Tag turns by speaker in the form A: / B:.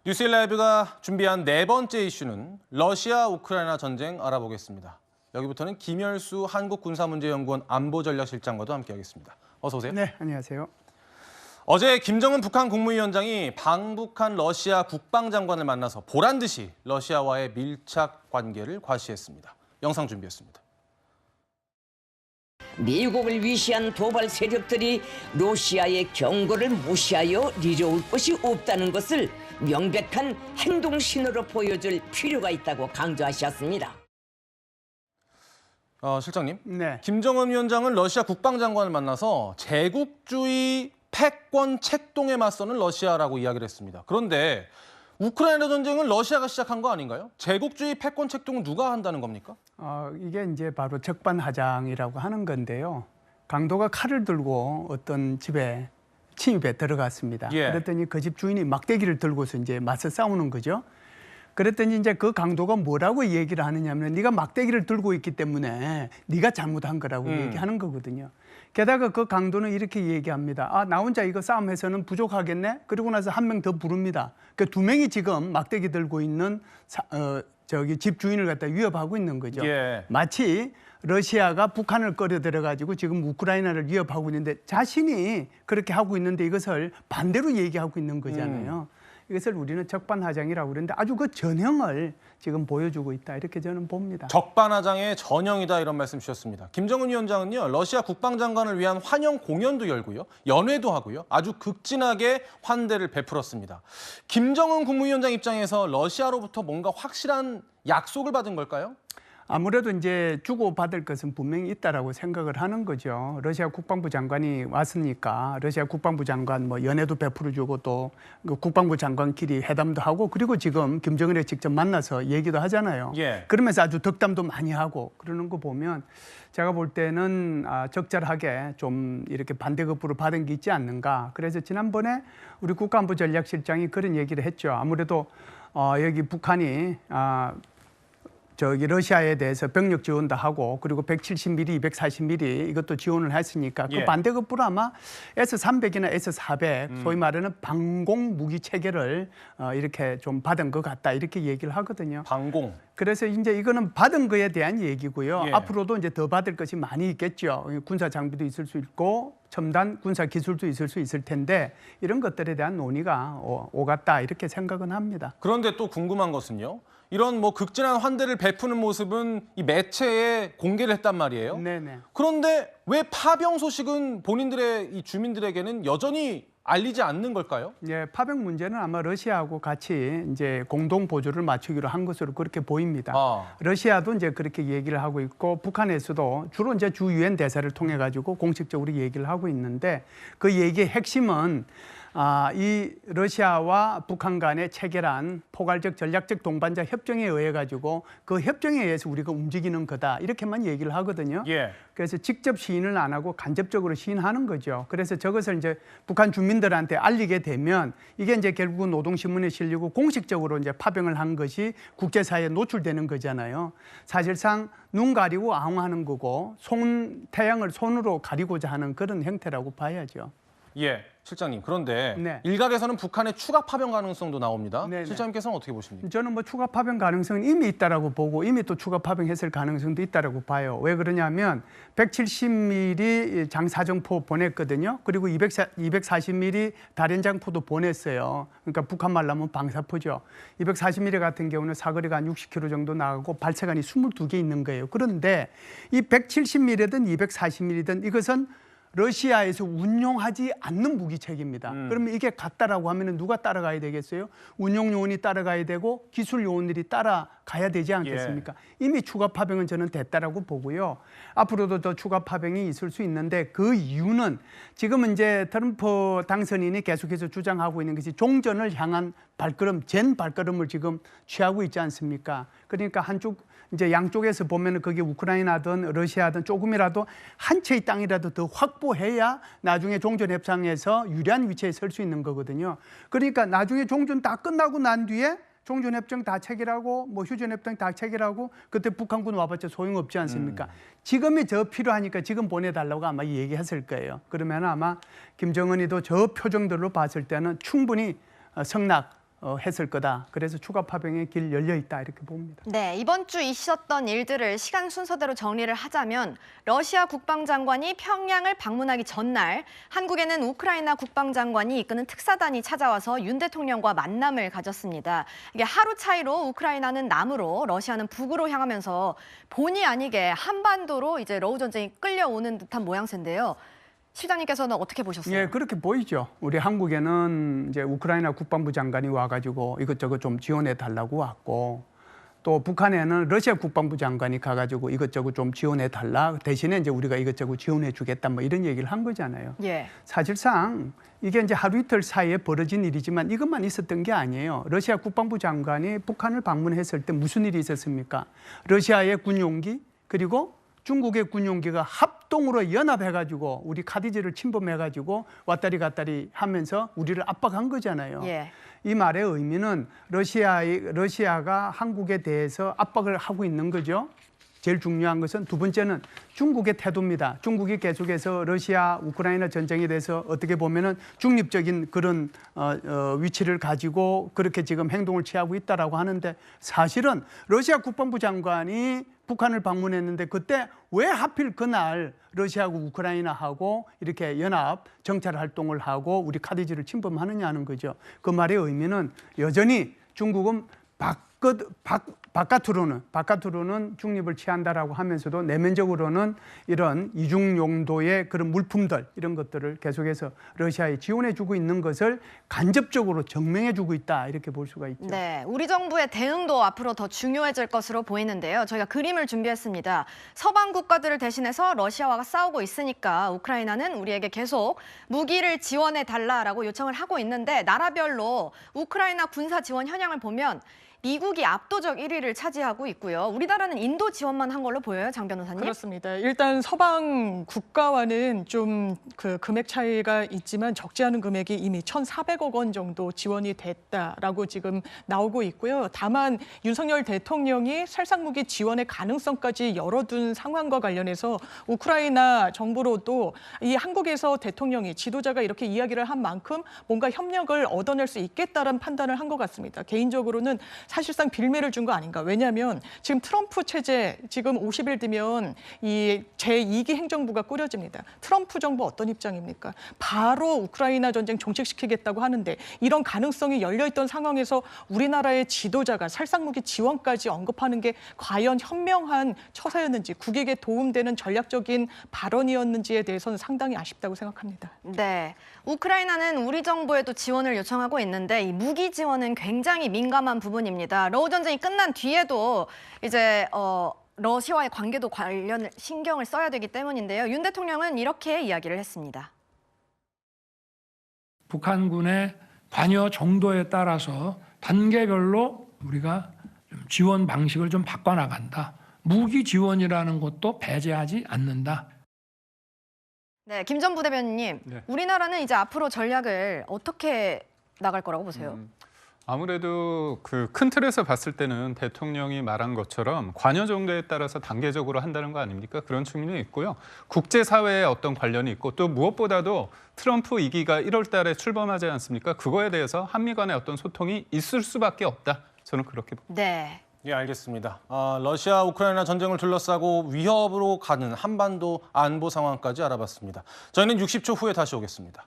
A: 뉴스일라이브가 준비한 네 번째 이슈는 러시아 우크라이나 전쟁 알아보겠습니다. 여기부터는 김열수 한국군사문제연구원 안보전략실장과도 함께하겠습니다. 어서 오세요.
B: 네, 안녕하세요.
A: 어제 김정은 북한 국무위원장이 방북한 러시아 국방장관을 만나서 보란 듯이 러시아와의 밀착 관계를 과시했습니다. 영상 준비했습니다.
C: 미국을 위시한 도발 세력들이 러시아의 경고를 무시하여 내려올 것이 없다는 것을 명백한 행동 신호로 보여줄 필요가 있다고 강조하셨습니다.
A: 실장님,
B: 네.
A: 김정은 위원장은 러시아 국방장관을 만나서 제국주의 패권 책동에 맞서는 러시아라고 이야기를 했습니다. 그런데 우크라이나 전쟁은 러시아가 시작한 거 아닌가요? 제국주의 패권 책동은 누가 한다는 겁니까?
B: 이게 이제 바로 적반하장이라고 하는 건데요. 강도가 칼을 들고 어떤 집에 침입에 들어갔습니다.
A: 예.
B: 그랬더니 그 집 주인이 막대기를 들고서 이제 맞서 싸우는 거죠. 그랬더니 이제 그 강도가 뭐라고 얘기를 하느냐면 네가 막대기를 들고 있기 때문에 네가 잘못한 거라고 얘기하는 거거든요. 게다가 그 강도는 이렇게 얘기합니다. 나 혼자 이거 싸움해서는 부족하겠네? 그리고 나서 한 명 더 부릅니다. 그 두 명이 지금 막대기 들고 있는 집 주인을 갖다 위협하고 있는 거죠.
A: 예.
B: 마치 러시아가 북한을 끌어들여가지고 지금 우크라이나를 위협하고 있는데 자신이 그렇게 하고 있는데 이것을 반대로 얘기하고 있는 거잖아요. 이것을 우리는 적반하장이라고 그러는데 아주 그 전형을 지금 보여주고 있다 이렇게 저는 봅니다.
A: 적반하장의 전형이다 이런 말씀 주셨습니다. 김정은 위원장은요, 러시아 국방장관을 위한 환영 공연도 열고요, 연회도 하고요, 아주 극진하게 환대를 베풀었습니다. 김정은 국무위원장 입장에서 러시아로부터 뭔가 확실한 약속을 받은 걸까요?
B: 아무래도 이제 주고받을 것은 분명히 있다라고 생각을 하는 거죠. 러시아 국방부 장관이 왔으니까 러시아 국방부 장관 뭐 연회도 베풀어주고 또 국방부 장관끼리 회담도 하고 그리고 지금 김정은에 직접 만나서 얘기도 하잖아요.
A: 예.
B: 그러면서 아주 덕담도 많이 하고 그러는 거 보면 제가 볼 때는 적절하게 좀 이렇게 반대급부를 받은 게 있지 않는가. 그래서 지난번에 우리 국가안보 전략실장이 그런 얘기를 했죠. 아무래도 여기 북한이 러시아에 대해서 병력 지원도 하고 그리고 170mm, 240mm 이것도 지원을 했으니까 그 반대급부로 아마 S-300이나 S-400 소위 말하는 방공 무기 체계를 이렇게 좀 받은 것 같다 이렇게 얘기를 하거든요.
A: 방공.
B: 그래서 이제 이거는 받은 거에 대한 얘기고요.
A: 예.
B: 앞으로도 이제 더 받을 것이 많이 있겠죠. 군사 장비도 있을 수 있고 첨단 군사 기술도 있을 수 있을 텐데 이런 것들에 대한 논의가 오갔다 이렇게 생각은 합니다.
A: 그런데 또 궁금한 것은요, 이런 뭐 극진한 환대를 베푸는 모습은 이 매체에 공개를 했단 말이에요.
B: 네네.
A: 그런데 왜 파병 소식은 본인들의 이 주민들에게는 여전히 알리지 않는 걸까요?
B: 예, 파병 문제는 아마 러시아하고 같이 이제 공동 보조를 맞추기로 한 것으로 그렇게 보입니다. 러시아도 이제 그렇게 얘기를 하고 있고 북한에서도 주로 이제 주 유엔 대사를 통해 가지고 공식적으로 얘기를 하고 있는데 그 얘기의 핵심은 이 러시아와 북한 간의 체결한 포괄적 전략적 동반자 협정에 의해 가지고 그 협정에 의해서 우리가 움직이는 거다 이렇게만 얘기를 하거든요.
A: 예.
B: 그래서 직접 시인을 안 하고 간접적으로 시인하는 거죠. 그래서 저것을 이제 북한 주민들한테 알리게 되면 이게 이제 결국은 노동신문에 실리고 공식적으로 이제 파병을 한 것이 국제사회에 노출되는 거잖아요. 사실상 눈 가리고 아웅하는 거고 태양을 손으로 가리고자 하는 그런 형태라고 봐야죠.
A: 예, 실장님. 그런데
B: 네.
A: 일각에서는 북한의 추가 파병 가능성도 나옵니다.
B: 네네.
A: 실장님께서는 어떻게 보십니까?
B: 저는 뭐 추가 파병 가능성은 이미 있다라고 보고 이미 또 추가 파병했을 가능성도 있다라고 봐요. 왜 그러냐면 170mm 장사정포 보냈거든요. 그리고 240mm 다련장포도 보냈어요. 그러니까 북한 말로 하면 방사포죠. 240mm 같은 경우는 사거리가 한 60km 정도 나가고 발사관이 22개 있는 거예요. 그런데 이 170mm든 240mm든 이것은 러시아에서 운용하지 않는 무기체계입니다. 그러면 이게 같다라고 하면 누가 따라가야 되겠어요? 운용 요원이 따라가야 되고 기술 요원들이 따라가야 되지 않겠습니까? 이미 추가 파병은 저는 됐다라고 보고요. 앞으로도 더 추가 파병이 있을 수 있는데 그 이유는 지금 이제 트럼프 당선인이 계속해서 주장하고 있는 것이 종전을 향한 발걸음, 젠 발걸음을 지금 취하고 있지 않습니까? 그러니까 이제 양쪽에서 보면은 그게 우크라이나든 러시아든 조금이라도 한 채의 땅이라도 더 확보해야 나중에 종전 협상에서 유리한 위치에 설 수 있는 거거든요. 그러니까 나중에 종전 다 끝나고 난 뒤에 종전 협정 다 체결하고 뭐 휴전 협정 다 체결하고 그때 북한군 와봤자 소용없지 않습니까? 지금이 저 필요하니까 지금 보내달라고 아마 얘기했을 거예요. 그러면 아마 김정은이도 저 표정들로 봤을 때는 충분히 성낙 했을 거다. 그래서 추가 파병의 길 열려 있다 이렇게 봅니다.
D: 네, 이번 주 있었던 일들을 시간 순서대로 정리를 하자면 러시아 국방장관이 평양을 방문하기 전날 한국에는 우크라이나 국방장관이 이끄는 특사단이 찾아와서 윤 대통령과 만남을 가졌습니다. 이게 하루 차이로 우크라이나는 남으로 러시아는 북으로 향하면서 본의 아니게 한반도로 이제 러우 전쟁이 끌려오는 듯한 모양새인데요. 실장님께서는 어떻게 보셨어요?
B: 예, 그렇게 보이죠. 우리 한국에는 이제 우크라이나 국방부 장관이 와가지고 이것저것 좀 지원해 달라고 왔고, 또 북한에는 러시아 국방부 장관이 가가지고 이것저것 좀 지원해 달라. 대신에 이제 우리가 이것저것 지원해 주겠다. 뭐 이런 얘기를 한 거잖아요.
D: 예.
B: 사실상 이게 이제 하루 이틀 사이에 벌어진 일이지만 이것만 있었던 게 아니에요. 러시아 국방부 장관이 북한을 방문했을 때 무슨 일이 있었습니까? 러시아의 군용기 그리고 중국의 군용기가 합동으로 연합해가지고 우리 카디지를 침범해가지고 왔다리 갔다리 하면서 우리를 압박한 거잖아요.
D: 예.
B: 이 말의 의미는 러시아가 한국에 대해서 압박을 하고 있는 거죠. 제일 중요한 것은 두 번째는 중국의 태도입니다. 중국이 계속해서 러시아 우크라이나 전쟁에 대해서 어떻게 보면은 중립적인 그런 위치를 가지고 그렇게 지금 행동을 취하고 있다라고 하는데, 사실은 러시아 국방부 장관이 북한을 방문했는데 그때 왜 하필 그날 러시아하고 우크라이나하고 이렇게 연합 정찰 활동을 하고 우리 카디지를 침범하느냐는 거죠. 그 말의 의미는 여전히 중국은 바깥으로는 중립을 취한다라고 하면서도 내면적으로는 이런 이중 용도의 그런 물품들 이런 것들을 계속해서 러시아에 지원해주고 있는 것을 간접적으로 증명해주고 있다 이렇게 볼 수가 있죠.
D: 네, 우리 정부의 대응도 앞으로 더 중요해질 것으로 보이는데요. 저희가 그림을 준비했습니다. 서방 국가들을 대신해서 러시아와 싸우고 있으니까 우크라이나는 우리에게 계속 무기를 지원해 달라라고 요청을 하고 있는데, 나라별로 우크라이나 군사 지원 현황을 보면 미국이 압도적 1위를 차지하고 있고요. 우리나라는 인도 지원만 한 걸로 보여요, 장 변호사님?
E: 그렇습니다. 일단 서방 국가와는 좀 그 금액 차이가 있지만 적지 않은 금액이 이미 1,400억 원 정도 지원이 됐다라고 지금 나오고 있고요. 다만 윤석열 대통령이 살상무기 지원의 가능성까지 열어둔 상황과 관련해서 우크라이나 정부로도 이 한국에서 대통령이 지도자가 이렇게 이야기를 한 만큼 뭔가 협력을 얻어낼 수 있겠다는 판단을 한 것 같습니다. 개인적으로는 사실상 빌미를 준 거 아닌가. 왜냐하면 지금 트럼프 체제 지금 50일 뒤면 이 제2기 행정부가 꾸려집니다. 트럼프 정부 어떤 입장입니까? 바로 우크라이나 전쟁 종식시키겠다고 하는데, 이런 가능성이 열려있던 상황에서 우리나라의 지도자가 살상무기 지원까지 언급하는 게 과연 현명한 처사였는지, 국익에 도움되는 전략적인 발언이었는지에 대해서는 상당히 아쉽다고 생각합니다.
D: 네, 우크라이나는 우리 정부에도 지원을 요청하고 있는데 이 무기 지원은 굉장히 민감한 부분입니다. 러우 전쟁이 끝난 뒤에도 이제 러시아와의 관계도 관련 신경을 써야 되기 때문인데요. 윤 대통령은 이렇게 이야기를 했습니다.
F: 북한군의 관여 정도에 따라서 단계별로 우리가 좀 지원 방식을 좀 바꿔나간다. 무기 지원이라는 것도 배제하지 않는다.
D: 네, 김 전 부대변인님,
G: 네.
D: 우리나라는 이제 앞으로 전략을 어떻게 나갈 거라고 보세요?
G: 아무래도 그 큰 틀에서 봤을 때는 대통령이 말한 것처럼 관여 정도에 따라서 단계적으로 한다는 거 아닙니까? 그런 측면이 있고요. 국제사회에 어떤 관련이 있고, 또 무엇보다도 트럼프 2기가 1월 달에 출범하지 않습니까? 그거에 대해서 한미 간의 어떤 소통이 있을 수밖에 없다. 저는 그렇게 봅니다.
D: 네.
A: 예, 알겠습니다. 러시아 우크라이나 전쟁을 둘러싸고 위협으로 가는 한반도 안보 상황까지 알아봤습니다. 저희는 60초 후에 다시 오겠습니다.